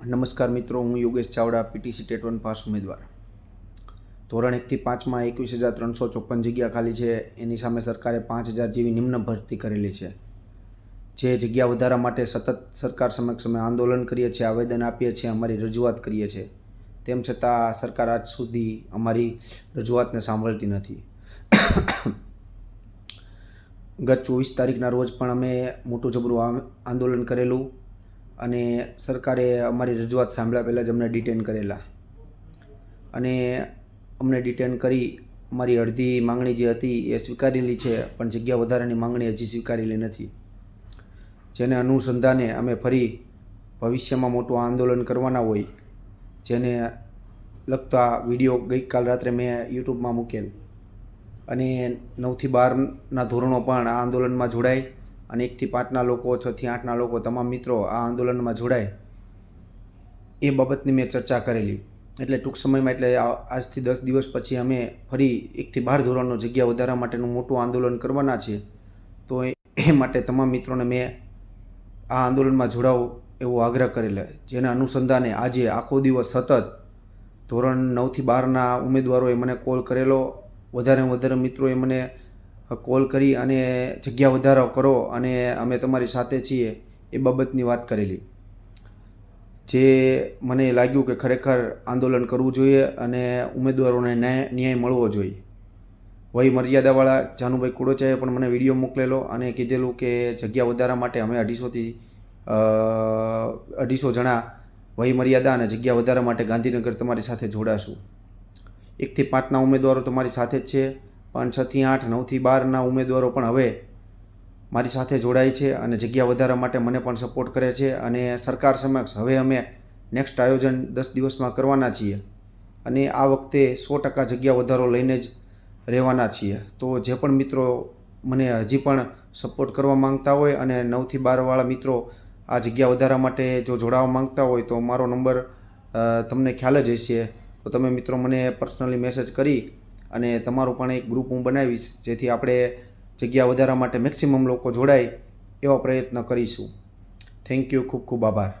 નમસ્કાર મિત્રો, હું Yogesh Chavda, PTC TET 1 pass ઉમેદવાર. ધોરણ 1 થી 5માં 21,354 જગ્યા ખાલી છે. એની સામે સરકારે 5,000 જેવી નિમ્ન ભરતી કરેલી છે. જે જગ્યા વધારા માટે સતત સરકાર સમક્ષ અમે આંદોલન કરીએ છીએ, આવેદન આપીએ છીએ, અમારી રજૂઆત કરીએ છીએ. તેમ છતાં સરકાર આજ સુધી અમારી રજૂઆતને સાંભળતી નથી. ગત 24 તારીખના રોજ પણ અમે મોટું જબરું આંદોલન કરેલું અને સરકારે અમારી રજૂઆત સાંભળ્યા પહેલાં જ અમને ડિટેન કરેલા અને અમને ડિટેન કરી અમારી અડધી માંગણી જે હતી એ સ્વીકારેલી છે, પણ જગ્યા વધારાની માંગણી હજી સ્વીકારેલી નથી. જેને અનુસંધાને અમે ફરી ભવિષ્યમાં મોટું આંદોલન કરવાના હોય, જેને લગતા વિડીયો ગઈકાલ રાત્રે મેં યુટ્યુબમાં મૂકેલ અને 9 થી 12ના ધોરણો પણ આ આંદોલનમાં જોડાય અને 1 થી 5ના લોકો, 6 થી 8ના લોકો, તમામ મિત્રો આ આંદોલનમાં જોડાય એ બાબતની મેં ચર્ચા કરેલી. એટલે ટૂંક સમયમાં, એટલે આજથી 10 દિવસ પછી અમે ફરી 1 થી 12 ધોરણનો જગ્યા વધારા માટેનું મોટું આંદોલન કરવાના છે. તો એ માટે તમામ મિત્રોને મેં આ આંદોલનમાં જોડાવો એવો આગ્રહ કરેલો. જેના અનુસંધાને આજે આખો દિવસ સતત ધોરણ 9 થી 12ના ઉમેદવારોએ મને કોલ કરેલો. વધારે મિત્રોએ મને કોલ કરી અને જગ્યા વધારો કરો અને અમે તમારી સાથે છીએ એ બાબતની વાત કરેલી. જે મને લાગ્યું કે ખરેખર આંદોલન કરવું જોઈએ અને ઉમેદવારોને ન્યાય મળવો જોઈએ. વય મર્યાદાવાળા જાનુભાઈ કુડોચાએ પણ મને વિડીયો મોકલેલો અને કીધેલું કે જગ્યા વધારા માટે અમે 250 જણા વય મર્યાદા અને જગ્યા વધારા માટે ગાંધીનગર તમારી સાથે જોડાશું. 1 થી 5ના ઉમેદવારો તમારી સાથે જ છે, પણ 6 થી 8, 9 થી 12ના ઉમેદવારો પણ હવે મારી સાથે જોડાય છે અને જગ્યા વધારા માટે મને પણ સપોર્ટ કરે છે. અને સરકાર સમક્ષ હવે અમે નેક્સ્ટ આયોજન 10 દિવસમાં કરવાના છીએ અને આ વખતે 100% જગ્યા વધારો લઈને જ રહેવાના છીએ. તો જે પણ મિત્રો મને હજી પણ સપોર્ટ કરવા માંગતા હોય અને 9 થી 12વાળા મિત્રો આ જગ્યા વધારા માટે જો જોડાવા માંગતા હોય તો મારો નંબર તમને ખ્યાલ જ હશે. તો તમે મિત્રો મને પર્સનલી મેસેજ કરી અને તમારું પણ એક ગ્રુપ હું બનાવીશ, જેથી આપણે જગ્યા વધારા માટે મેક્સિમમ લોકો જોડાય એવા પ્રયત્ન કરીશું. થેન્ક યુ, ખૂબ ખૂબ આભાર.